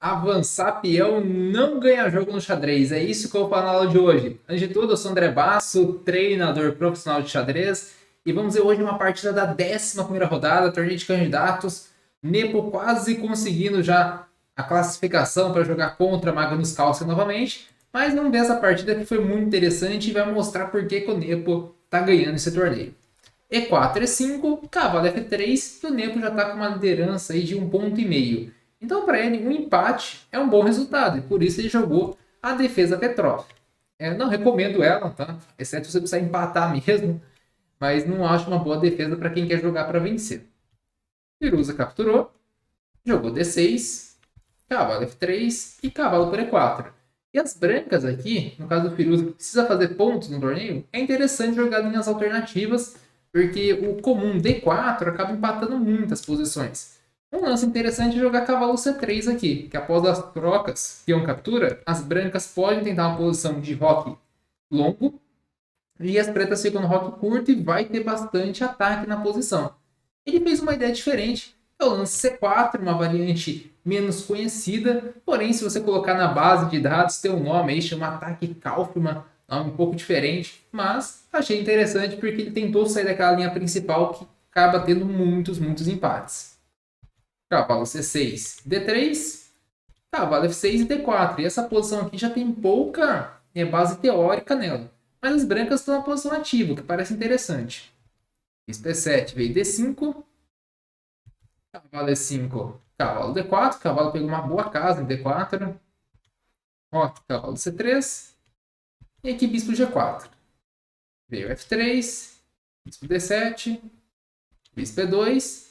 Avançar peão não ganha jogo no xadrez. É isso que eu vou falar na aula de hoje. Antes de tudo, eu sou André Basso, treinador profissional de xadrez. E vamos ver hoje uma partida da 11ª rodada, torneio de candidatos. Nepo quase conseguindo já a classificação para jogar contra Magnus Carlsen novamente. Mas vamos ver essa partida que foi muito interessante e vai mostrar por que o Nepo está ganhando esse torneio. E4, E5, cavalo F3 e o Nepo já está com uma liderança aí de 1,5 ponto. Então, para ele, um empate é um bom resultado e por isso ele jogou a defesa Petrov. Não recomendo ela, tá? Exceto se você precisar empatar mesmo, mas não acho uma boa defesa para quem quer jogar para vencer. Firuza capturou, jogou D6, cavalo F3 e cavalo por E4. E as brancas aqui, no caso do Firuza, que precisa fazer pontos no torneio, é interessante jogar linhas alternativas, porque o comum D4 acaba empatando muitas posições. Um lance interessante é jogar cavalo C3 aqui, que após as trocas, peão captura, as brancas podem tentar uma posição de roque longo, e as pretas ficam no roque curto e vai ter bastante ataque na posição. Ele fez uma ideia diferente, é o lance C4, uma variante menos conhecida, porém se você colocar na base de dados, tem um nome aí, chama ataque Kaufmann, nome um pouco diferente, mas achei interessante porque ele tentou sair daquela linha principal que acaba tendo muitos empates. Cavalo C6, D3, cavalo F6 e D4. E essa posição aqui já tem pouca base teórica nela. Mas as brancas estão na posição ativa, o que parece interessante. Bispo E7 veio D5, cavalo E5, cavalo D4. Cavalo pegou uma boa casa em D4. Roque, cavalo C3. E aqui bispo G4. Veio F3, bispo D7, bispo E2.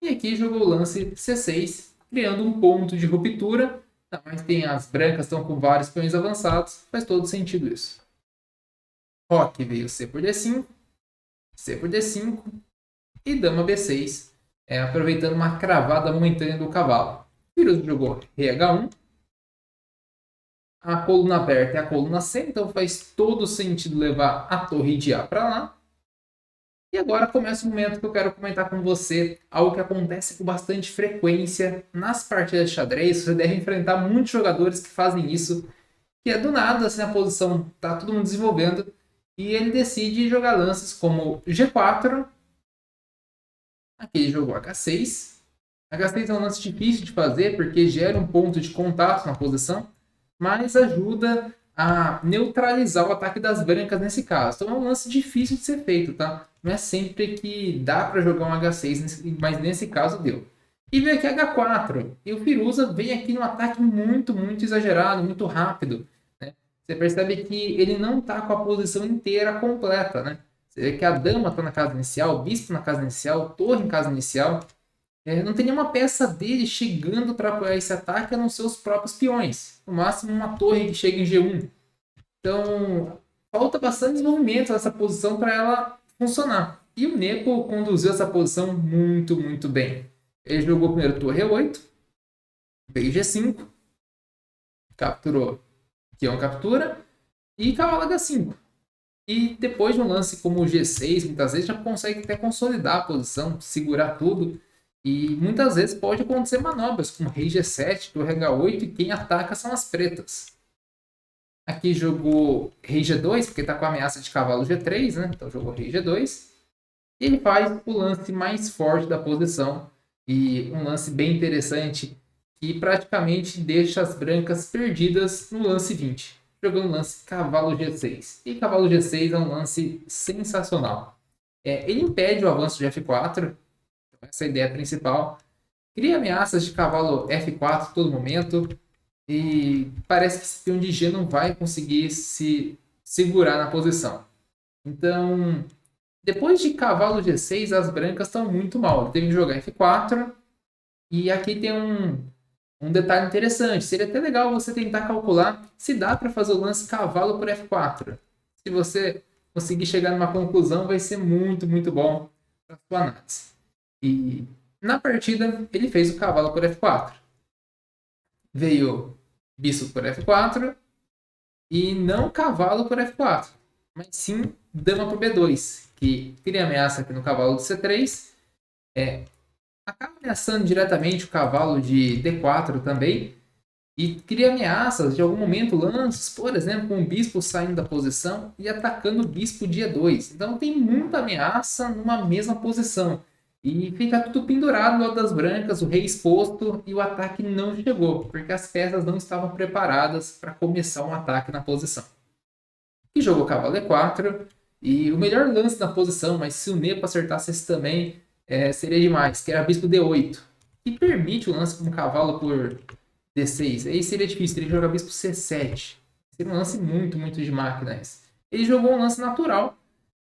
E aqui jogou o lance C6, criando um ponto de ruptura. Mas tem as brancas estão com vários peões avançados. Faz todo sentido isso. Roque veio C por D5, C por D5 e dama B6, aproveitando uma cravada momentânea do cavalo. Firuza jogou rei H1, a coluna aberta é a coluna C, então faz todo sentido levar a torre de A para lá. E agora começa o momento que eu quero comentar com você algo que acontece com bastante frequência nas partidas de xadrez. Você deve enfrentar muitos jogadores que fazem isso, que é do nada, assim, a posição tá todo mundo desenvolvendo, e ele decide jogar lances como G4. Aqui ele jogou H6. H6 é um lance difícil de fazer porque gera um ponto de contato na posição, mas ajuda a neutralizar o ataque das brancas nesse caso. Então é um lance difícil de ser feito, tá? Não é sempre que dá para jogar um H6, mas nesse caso deu. E veio aqui H4. E o Firuza vem aqui num ataque muito exagerado, muito rápido. Né? Você percebe que ele não está com a posição inteira completa, né? Você vê que a dama está na casa inicial, o bispo na casa inicial, torre em casa inicial. Não tem nenhuma peça dele chegando para apoiar esse ataque a não ser os próprios peões. No máximo uma torre que chega em G1. Então, falta bastante desenvolvimento nessa posição para ela funcionar. E o Nepo conduziu essa posição muito bem. Ele jogou primeiro torre E8, veio G5, capturou, peão captura, e cavalo H5. E depois de um lance como o G6, muitas vezes já consegue até consolidar a posição, segurar tudo. E muitas vezes pode acontecer manobras como rei G7, torre H8 e quem ataca são as pretas. Aqui jogou rei G2, porque está com a ameaça de cavalo G3, né? Então jogou rei G2. E ele faz o lance mais forte da posição. E um lance bem interessante que praticamente deixa as brancas perdidas no lance 20. Jogando o lance cavalo G6. E cavalo G6 é um lance sensacional. Ele impede o avanço de F4. Essa é a ideia principal. Cria ameaças de cavalo F4 a todo momento. E parece que esse peão de G não vai conseguir se segurar na posição. Então, depois de cavalo G6, as brancas estão muito mal. Ele teve que jogar F4. E aqui tem um detalhe interessante. Seria até legal você tentar calcular se dá para fazer o lance cavalo por F4. Se você conseguir chegar numa conclusão, vai ser muito bom para a sua análise. E na partida, ele fez o cavalo por F4. Veio bispo por F4 e não cavalo por F4, mas sim dama por B2, que cria ameaça aqui no cavalo de C3. Acaba ameaçando diretamente o cavalo de D4 também. E cria ameaças de algum momento, lances, por exemplo, com o bispo saindo da posição e atacando o bispo dia 2. Então tem muita ameaça numa mesma posição. E fica tudo pendurado no lado das brancas, o rei exposto e o ataque não chegou, porque as peças não estavam preparadas para começar um ataque na posição. E jogou cavalo E4, e o melhor lance na posição, mas se o Nepo acertasse esse também, seria demais, que era bispo D8, que permite o lance com o cavalo por D6. Aí seria difícil, teria que jogar bispo C7. Seria um lance muito, muito de máquina esse. Ele jogou um lance natural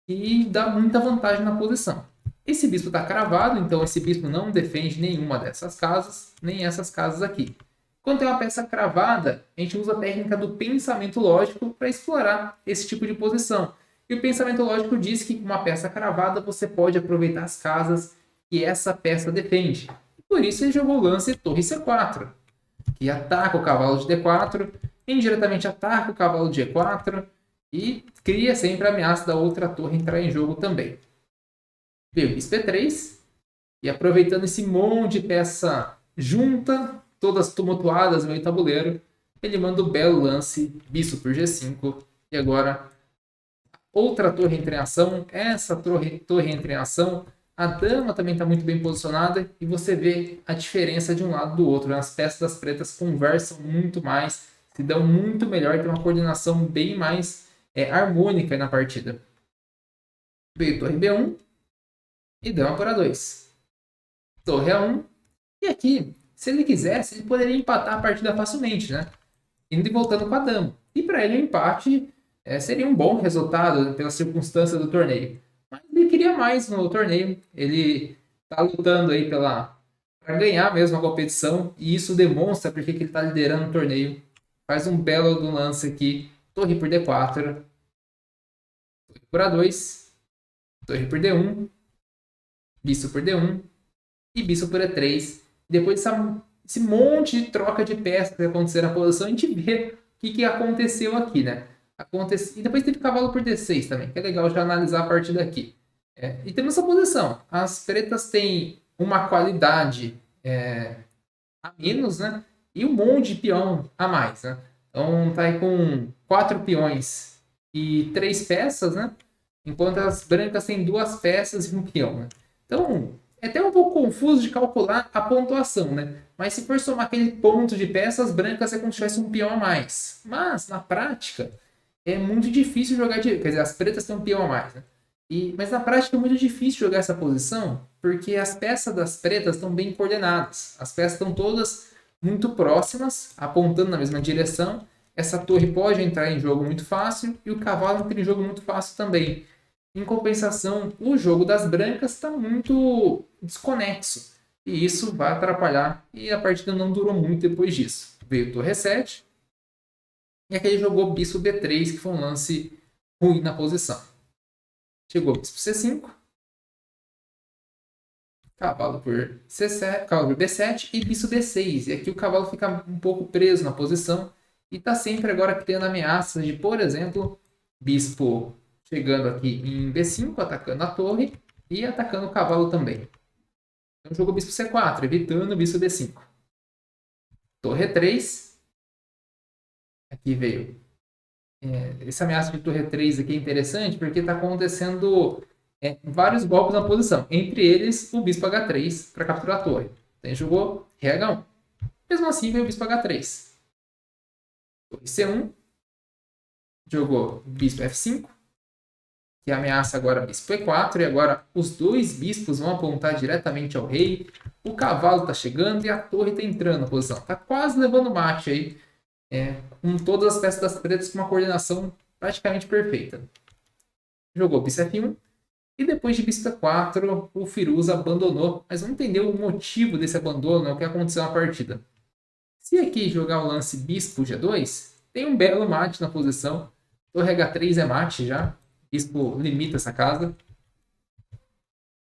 e dá muita vantagem na posição. Esse bispo está cravado, então esse bispo não defende nenhuma dessas casas, nem essas casas aqui. Quando tem uma peça cravada, a gente usa a técnica do pensamento lógico para explorar esse tipo de posição. E o pensamento lógico diz que com uma peça cravada você pode aproveitar as casas que essa peça defende. Por isso ele jogou o lance torre C4, que ataca o cavalo de D4, indiretamente ataca o cavalo de E4 e cria sempre a ameaça da outra torre entrar em jogo também. Veio o bispo E3, e aproveitando esse monte de peça junta, todas tumultuadas no meio tabuleiro, ele manda o belo lance bispo por G5, e agora outra torre entra em ação, essa torre entra em ação, a dama também está muito bem posicionada e você vê a diferença de um lado do outro. As peças das pretas conversam muito mais, se dão muito melhor, tem uma coordenação bem mais harmônica na partida. Veio torre B1 e dama por A2. Torre A1. E aqui, se ele quisesse, ele poderia empatar a partida facilmente, né? Indo e voltando com a dama. E para ele o empate seria um bom resultado pela circunstância do torneio. Mas ele queria mais no torneio. Ele está lutando aí para ganhar mesmo a competição. E isso demonstra porque que ele está liderando o torneio. Faz um belo do lance aqui. Torre por D4. Torre por A2. Torre por D1. Bispo por D1. E bispo por E3. Depois desse monte de troca de peças que aconteceu na posição, a gente vê o que aconteceu aqui, né? E depois teve cavalo por D6 também, que é legal já analisar a partir daqui. E temos essa posição. As pretas têm uma qualidade a menos, né? E um monte de peão a mais, né? Então tá aí com 4 peões e 3 peças, né? Enquanto as brancas têm 2 peças e um peão, né? Então, é até um pouco confuso de calcular a pontuação, né? Mas se for somar aquele ponto de peças brancas, é como se tivesse um peão a mais. Mas, na prática, é muito difícil jogar de... Quer dizer, as pretas têm um peão a mais, né? Mas na prática é muito difícil jogar essa posição, porque as peças das pretas estão bem coordenadas. As peças estão todas muito próximas, apontando na mesma direção. Essa torre pode entrar em jogo muito fácil e o cavalo entra em jogo muito fácil também. Em compensação, o jogo das brancas está muito desconexo. E isso vai atrapalhar. E a partida não durou muito depois disso. Veio torre 7. E aqui ele jogou bispo B3, que foi um lance ruim na posição. Chegou bispo C5. Cavalo por C7, cavalo por B7 e bispo B6. E aqui o cavalo fica um pouco preso na posição. E está sempre agora criando ameaças de, por exemplo, bispo chegando aqui em B5, atacando a torre e atacando o cavalo também. Então jogou bispo C4, evitando o bispo B5. Torre 3. Aqui veio. Essa ameaça de torre 3 aqui é interessante porque está acontecendo vários golpes na posição. Entre eles, o bispo H3 para capturar a torre. Então jogou Rei H1. Mesmo assim, veio o bispo H3. Torre C1. Jogou bispo F5. Que ameaça agora bispo E4, e agora os dois bispos vão apontar diretamente ao rei, o cavalo está chegando e a torre está entrando na posição. Está quase levando mate aí, com todas as peças das pretas com uma coordenação praticamente perfeita. Jogou bispo F1, e depois de bispo E4, o Firuza abandonou, mas vamos entender o motivo desse abandono, o que aconteceu na partida. Se aqui jogar o lance bispo G2, tem um belo mate na posição, torre H3 é mate já, bispo limita essa casa.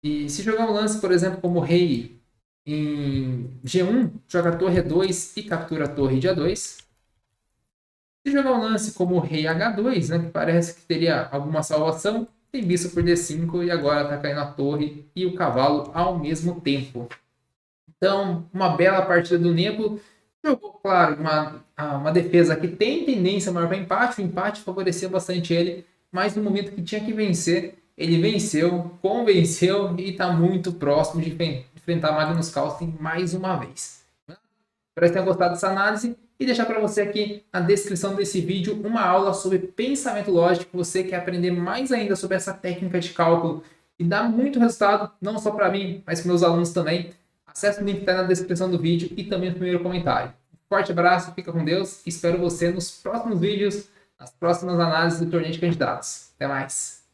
E se jogar um lance, por exemplo, como rei em G1, joga a torre E2 e captura a torre de A2. Se jogar um lance como rei H2, né, que parece que teria alguma salvação, tem bispo por D5 e agora está caindo a torre e o cavalo ao mesmo tempo. Então, uma bela partida do Nepo. Jogou, claro, uma defesa que tem tendência maior para empate, o empate favoreceu bastante ele, mas no momento que tinha que vencer, ele venceu, convenceu e está muito próximo de enfrentar Magnus Carlsen mais uma vez. Espero que tenham gostado dessa análise e deixar para você aqui na descrição desse vídeo uma aula sobre pensamento lógico. Você quer aprender mais ainda sobre essa técnica de cálculo e dá muito resultado, não só para mim, mas para meus alunos também. Acesse o link que está na descrição do vídeo e também no primeiro comentário. Forte abraço, fica com Deus. Espero você nos próximos vídeos, nas próximas análises do torneio de candidatos. Até mais!